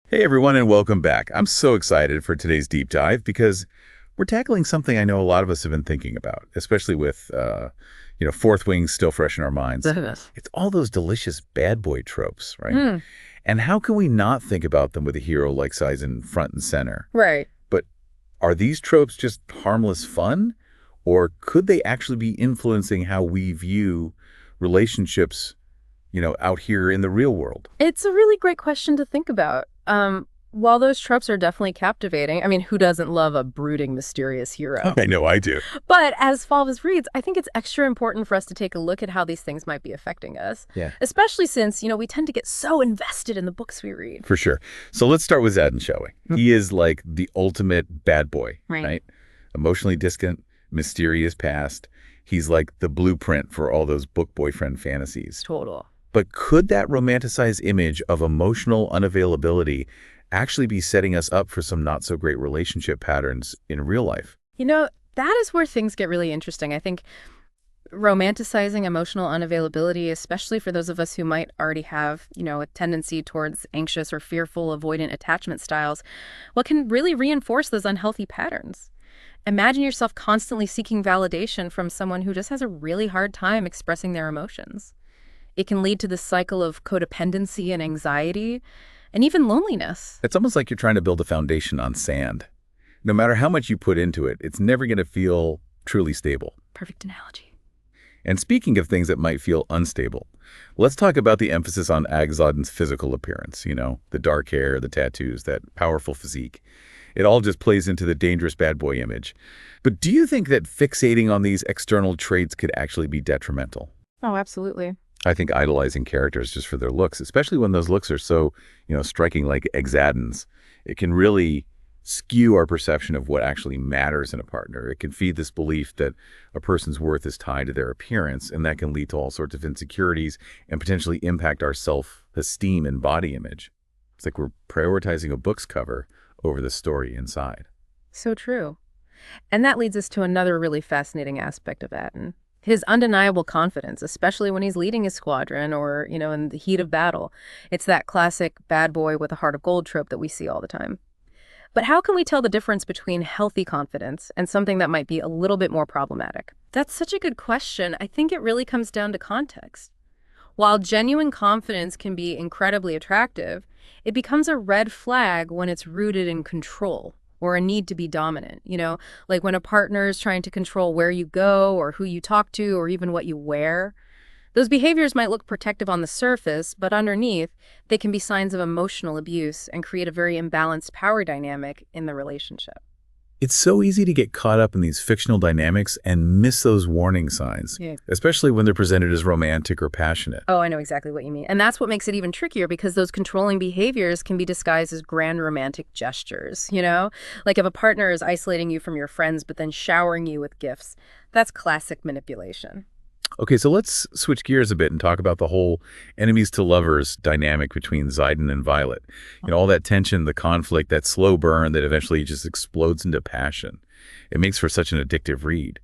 Hey everyone, and welcome back. I'm so excited for today's deep dive because we're tackling something I know a lot of us have been thinking about, especially with, Fourth Wing still fresh in our minds. Yes. It's all those delicious bad boy tropes, right? Mm, And how can we not think about them with a hero like Xaden front and center? right. But are these tropes just harmless fun, or could they actually be influencing how we view relationships, out here in the real world? It's a really great question to think about. While those tropes are definitely captivating, I mean, who doesn't love a brooding, mysterious hero? I know I do. But as Fauves Reads, I think it's extra important for us to take a look at how these things might be affecting us, Yeah. especially since, we tend to get so invested in the books we read. For sure. So let's start with Xaden, shall we? He is like the ultimate bad boy, Right. right? Emotionally distant, mysterious past. He's like the blueprint for all those book boyfriend fantasies. Total. But could that romanticized image of emotional unavailability actually be setting us up for some not so great relationship patterns in real life? That is where things get really interesting. I think romanticizing emotional unavailability, especially for those of us who might already have, a tendency towards anxious or fearful avoidant attachment styles, can really reinforce those unhealthy patterns. Imagine yourself constantly seeking validation from someone who just has a really hard time expressing their emotions. It can lead to this cycle of codependency and anxiety and even loneliness. It's almost like you're trying to build a foundation on sand. No matter how much you put into it, it's never going to feel truly stable. Perfect analogy. And speaking of things that might feel unstable, let's talk about the emphasis on Xaden's physical appearance, the dark hair, the tattoos, that powerful physique. It all just plays into the dangerous bad boy image. But do you think that fixating on these external traits could actually be detrimental? Oh, absolutely. I think idolizing characters just for their looks, especially when those looks are so, striking like Xaden's, it can really skew our perception of what actually matters in a partner. It can feed this belief that a person's worth is tied to their appearance, and that can lead to all sorts of insecurities and potentially impact our self-esteem and body image. It's like we're prioritizing a book's cover over the story inside. So true. And that leads us to another really fascinating aspect of Atten. His undeniable confidence, especially when he's leading his squadron or, in the heat of battle. It's that classic bad boy with a heart of gold trope that we see all the time. But how can we tell the difference between healthy confidence and something that might be a little bit more problematic? That's such a good question. I think it really comes down to context. While genuine confidence can be incredibly attractive, it becomes a red flag when it's rooted in control or a need to be dominant, like when a partner is trying to control where you go or who you talk to or even what you wear. Those behaviors might look protective on the surface, but underneath, they can be signs of emotional abuse and create a very imbalanced power dynamic in the relationship. It's so easy to get caught up in these fictional dynamics and miss those warning signs, Yeah. especially when they're presented as romantic or passionate. Oh, I know exactly what you mean. And that's what makes it even trickier because those controlling behaviors can be disguised as grand romantic gestures, Like if a partner is isolating you from your friends but then showering you with gifts, that's classic manipulation. Okay, so let's switch gears a bit and talk about the whole enemies to lovers dynamic between Xaden and Violet. All that tension, the conflict, that slow burn that eventually just explodes into passion. It makes for such an addictive read.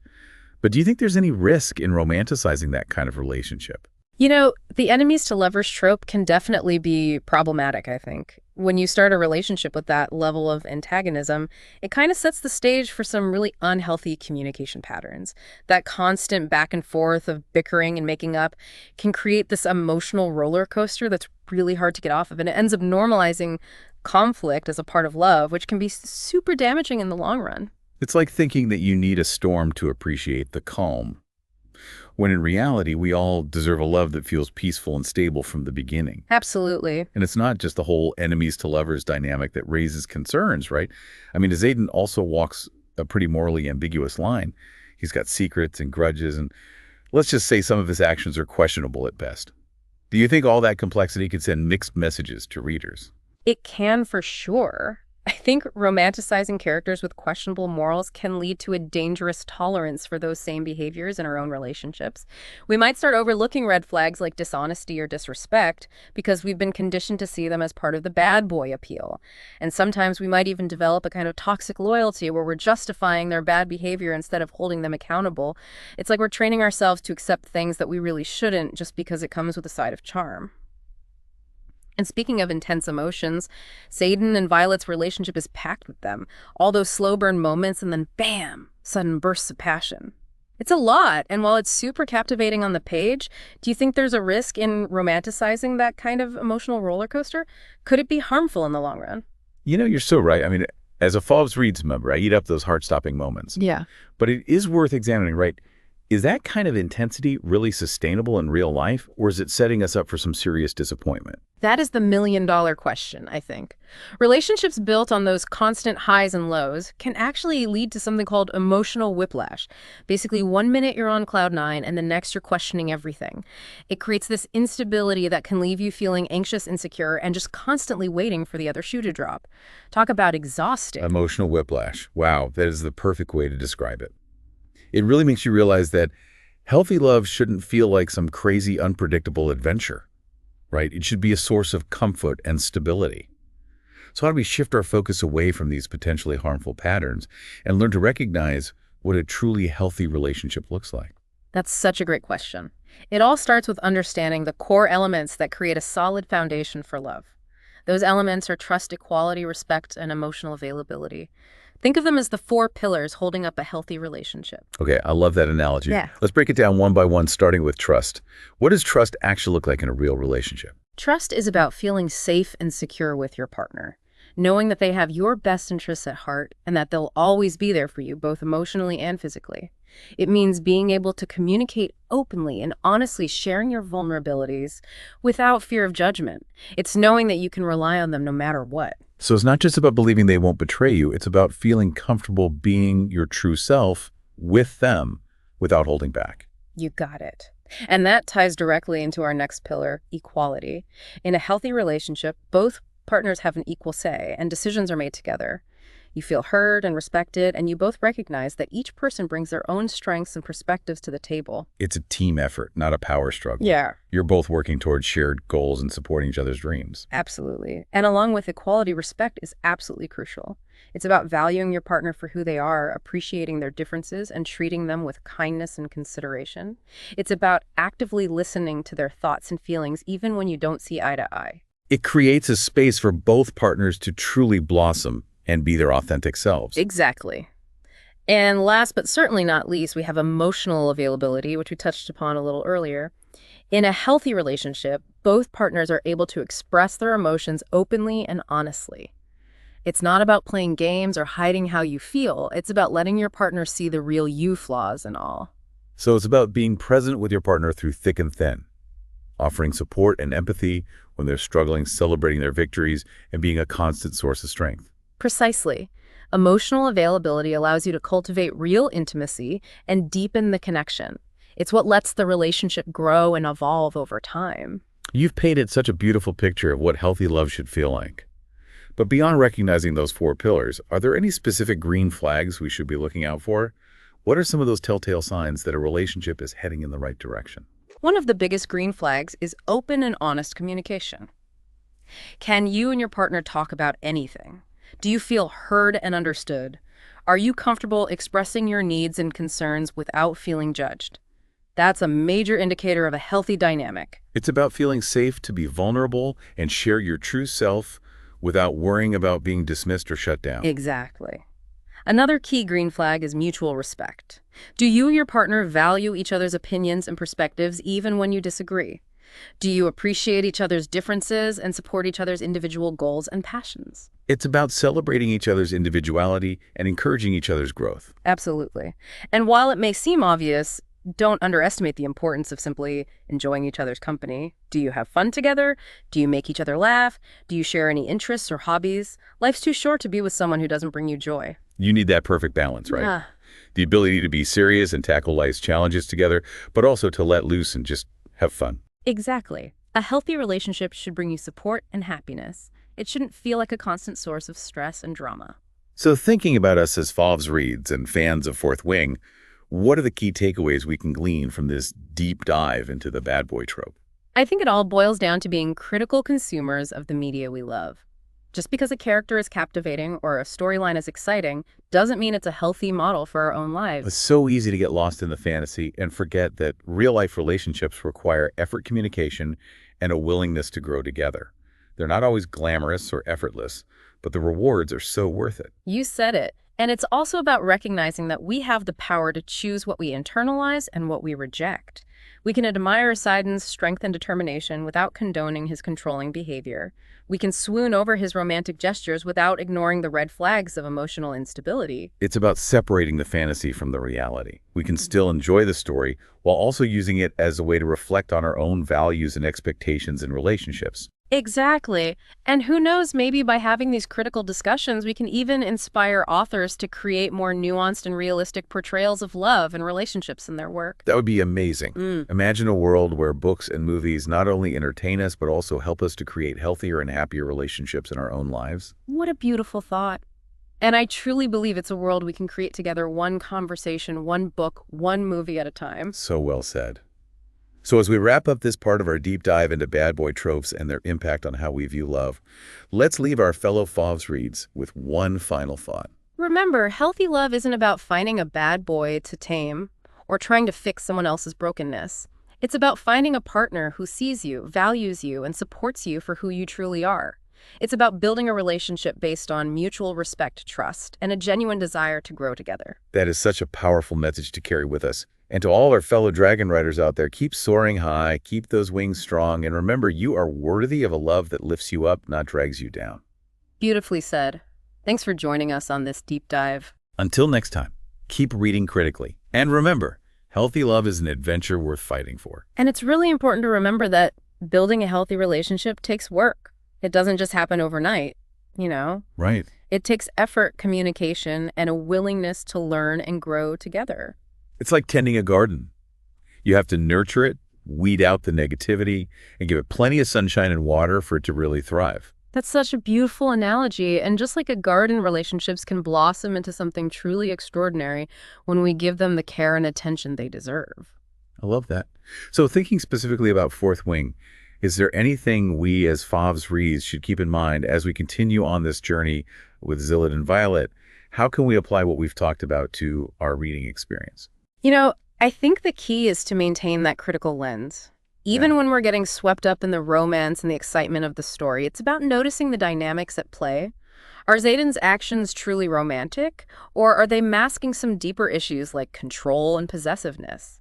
But do you think there's any risk in romanticizing that kind of relationship? The enemies to lovers trope can definitely be problematic, I think. When you start a relationship with that level of antagonism, it kind of sets the stage for some really unhealthy communication patterns. That constant back and forth of bickering and making up can create this emotional roller coaster that's really hard to get off of, and it ends up normalizing conflict as a part of love, which can be super damaging in the long run. It's like thinking that you need a storm to appreciate the calm, when in reality, we all deserve a love that feels peaceful and stable from the beginning. Absolutely. And it's not just the whole enemies to lovers dynamic that raises concerns, right? I mean, Xaden also walks a pretty morally ambiguous line. He's got secrets and grudges, and let's just say some of his actions are questionable at best. Do you think all that complexity could send mixed messages to readers? It can for sure. I think romanticizing characters with questionable morals can lead to a dangerous tolerance for those same behaviors in our own relationships. We might start overlooking red flags like dishonesty or disrespect because we've been conditioned to see them as part of the bad boy appeal. And sometimes we might even develop a kind of toxic loyalty where we're justifying their bad behavior instead of holding them accountable. It's like we're training ourselves to accept things that we really shouldn't just because it comes with a side of charm. And speaking of intense emotions, Xaden and Violet's relationship is packed with them. All those slow burn moments and then bam, sudden bursts of passion. It's a lot, and while it's super captivating on the page, do you think there's a risk in romanticizing that kind of emotional roller coaster? Could it be harmful in the long run? You're so right. I mean, as a Fauves Reads member, I eat up those heart-stopping moments. Yeah. But it is worth examining, right? Is that kind of intensity really sustainable in real life, or is it setting us up for some serious disappointment? That is the million-dollar question, I think. Relationships built on those constant highs and lows can actually lead to something called emotional whiplash. Basically, one minute you're on cloud nine and the next you're questioning everything. It creates this instability that can leave you feeling anxious, insecure, and just constantly waiting for the other shoe to drop. Talk about exhausting. Emotional whiplash. Wow, that is the perfect way to describe it. It really makes you realize that healthy love shouldn't feel like some crazy, unpredictable adventure, right? It should be a source of comfort and stability. So how do we shift our focus away from these potentially harmful patterns and learn to recognize what a truly healthy relationship looks like? That's such a great question. It all starts with understanding the core elements that create a solid foundation for love. Those elements are trust, equality, respect, and emotional availability. Think of them as the 4 pillars holding up a healthy relationship. Okay, I love that analogy. Yeah. Let's break it down one by one, starting with trust. What does trust actually look like in a real relationship? Trust is about feeling safe and secure with your partner, knowing that they have your best interests at heart and that they'll always be there for you, both emotionally and physically. It means being able to communicate openly and honestly, sharing your vulnerabilities without fear of judgment. It's knowing that you can rely on them no matter what. So it's not just about believing they won't betray you. It's about feeling comfortable being your true self with them without holding back. You got it. And that ties directly into our next pillar, equality. In a healthy relationship, both partners have an equal say and decisions are made together. You feel heard and respected, and you both recognize that each person brings their own strengths and perspectives to the table. It's a team effort, not a power struggle. Yeah. You're both working towards shared goals and supporting each other's dreams. Absolutely. And along with equality, respect is absolutely crucial. It's about valuing your partner for who they are, appreciating their differences, and treating them with kindness and consideration. It's about actively listening to their thoughts and feelings, even when you don't see eye to eye. It creates a space for both partners to truly blossom and be their authentic selves. Exactly. And last but certainly not least, we have emotional availability, which we touched upon a little earlier. In a healthy relationship, both partners are able to express their emotions openly and honestly. It's not about playing games or hiding how you feel. It's about letting your partner see the real you, flaws and all. So it's about being present with your partner through thick and thin, offering support and empathy when they're struggling, celebrating their victories, and being a constant source of strength. Precisely. Emotional availability allows you to cultivate real intimacy and deepen the connection. It's what lets the relationship grow and evolve over time. You've painted such a beautiful picture of what healthy love should feel like. But beyond recognizing those 4 pillars, are there any specific green flags we should be looking out for? What are some of those telltale signs that a relationship is heading in the right direction? One of the biggest green flags is open and honest communication. Can you and your partner talk about anything? Do you feel heard and understood? Are you comfortable expressing your needs and concerns without feeling judged? That's a major indicator of a healthy dynamic. It's about feeling safe to be vulnerable and share your true self without worrying about being dismissed or shut down. Exactly. Another key green flag is mutual respect. Do you and your partner value each other's opinions and perspectives even when you disagree? Do you appreciate each other's differences and support each other's individual goals and passions? It's about celebrating each other's individuality and encouraging each other's growth. Absolutely. And while it may seem obvious, don't underestimate the importance of simply enjoying each other's company. Do you have fun together? Do you make each other laugh? Do you share any interests or hobbies? Life's too short to be with someone who doesn't bring you joy. You need that perfect balance, right? Yeah. The ability to be serious and tackle life's challenges together, but also to let loose and just have fun. Exactly. A healthy relationship should bring you support and happiness. It shouldn't feel like a constant source of stress and drama. So thinking about us as Fauves Reads and fans of Fourth Wing, what are the key takeaways we can glean from this deep dive into the bad boy trope? I think it all boils down to being critical consumers of the media we love. Just because a character is captivating or a storyline is exciting doesn't mean it's a healthy model for our own lives. It's so easy to get lost in the fantasy and forget that real-life relationships require effort, communication, and a willingness to grow together. They're not always glamorous or effortless, but the rewards are so worth it. You said it. And it's also about recognizing that we have the power to choose what we internalize and what we reject. We can admire Xaden's strength and determination without condoning his controlling behavior. We can swoon over his romantic gestures without ignoring the red flags of emotional instability. It's about separating the fantasy from the reality. We can still enjoy the story while also using it as a way to reflect on our own values and expectations in relationships. Exactly. And who knows, maybe by having these critical discussions, we can even inspire authors to create more nuanced and realistic portrayals of love and relationships in their work. That would be amazing. Imagine a world where books and movies not only entertain us, but also help us to create healthier and happier relationships in our own lives. What a beautiful thought. And I truly believe it's a world we can create together, one conversation, one book, one movie at a time. So well said. So as we wrap up this part of our deep dive into bad boy tropes and their impact on how we view love, let's leave our fellow Fauves Reads with one final thought. Remember, healthy love isn't about finding a bad boy to tame or trying to fix someone else's brokenness. It's about finding a partner who sees you, values you, and supports you for who you truly are. It's about building a relationship based on mutual respect, trust, and a genuine desire to grow together. That is such a powerful message to carry with us. And to all our fellow dragon riders out there, keep soaring high, keep those wings strong, and remember, you are worthy of a love that lifts you up, not drags you down. Beautifully said. Thanks for joining us on this deep dive. Until next time, keep reading critically. And remember, healthy love is an adventure worth fighting for. And it's really important to remember that building a healthy relationship takes work. It doesn't just happen overnight, you know? Right. It takes effort, communication, and a willingness to learn and grow together. It's like tending a garden. You have to nurture it, weed out the negativity, and give it plenty of sunshine and water for it to really thrive. That's such a beautiful analogy. And just like a garden, relationships can blossom into something truly extraordinary when we give them the care and attention they deserve. I love that. So thinking specifically about Fourth Wing, is there anything we as Fauves Reads should keep in mind as we continue on this journey with Xilid and Violet? How can we apply what we've talked about to our reading experience? You know, I think the key is to maintain that critical lens. Even when we're getting swept up in the romance and the excitement of the story, it's about noticing the dynamics at play. Are Xaden's actions truly romantic, or are they masking some deeper issues like control and possessiveness?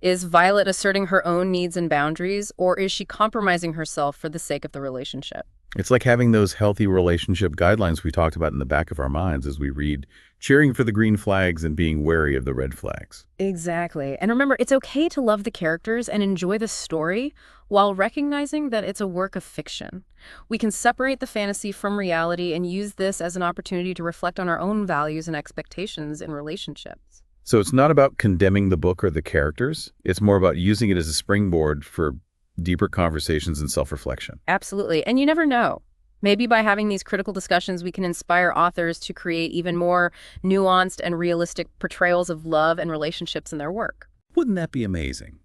Is Violet asserting her own needs and boundaries, or is she compromising herself for the sake of the relationship? It's like having those healthy relationship guidelines we talked about in the back of our minds as we read, cheering for the green flags and being wary of the red flags. Exactly. And remember, it's okay to love the characters and enjoy the story while recognizing that it's a work of fiction. We can separate the fantasy from reality and use this as an opportunity to reflect on our own values and expectations in relationships. So it's not about condemning the book or the characters. It's more about using it as a springboard for deeper conversations and self-reflection. Absolutely. And you never know. Maybe by having these critical discussions, we can inspire authors to create even more nuanced and realistic portrayals of love and relationships in their work. Wouldn't that be amazing?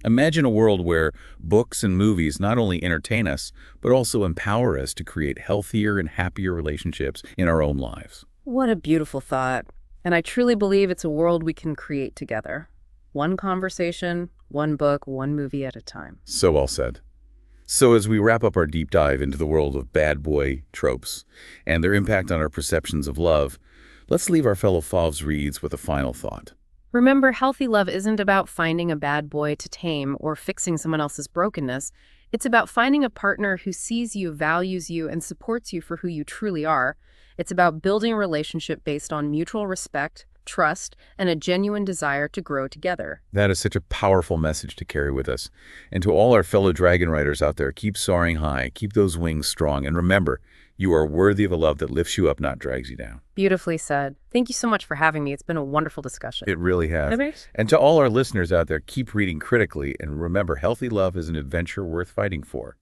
Imagine a world where books and movies not only entertain us, but also empower us to create healthier and happier relationships in our own lives. What a beautiful thought. And I truly believe it's a world we can create together. One conversation, one book, one movie at a time. So well said. So as we wrap up our deep dive into the world of bad boy tropes and their impact on our perceptions of love, let's leave our fellow Fauves Reads with a final thought. Remember, healthy love isn't about finding a bad boy to tame or fixing someone else's brokenness. It's about finding a partner who sees you, values you, and supports you for who you truly are. It's about building a relationship based on mutual respect, trust, and a genuine desire to grow together. That is such a powerful message to carry with us. And to all our fellow dragon riders out there, keep soaring high, keep those wings strong, and remember, you are worthy of a love that lifts you up, not drags you down. Beautifully said. Thank you so much for having me. It's been a wonderful discussion. It really has. Nice. And to all our listeners out there, keep reading critically, and remember, healthy love is an adventure worth fighting for.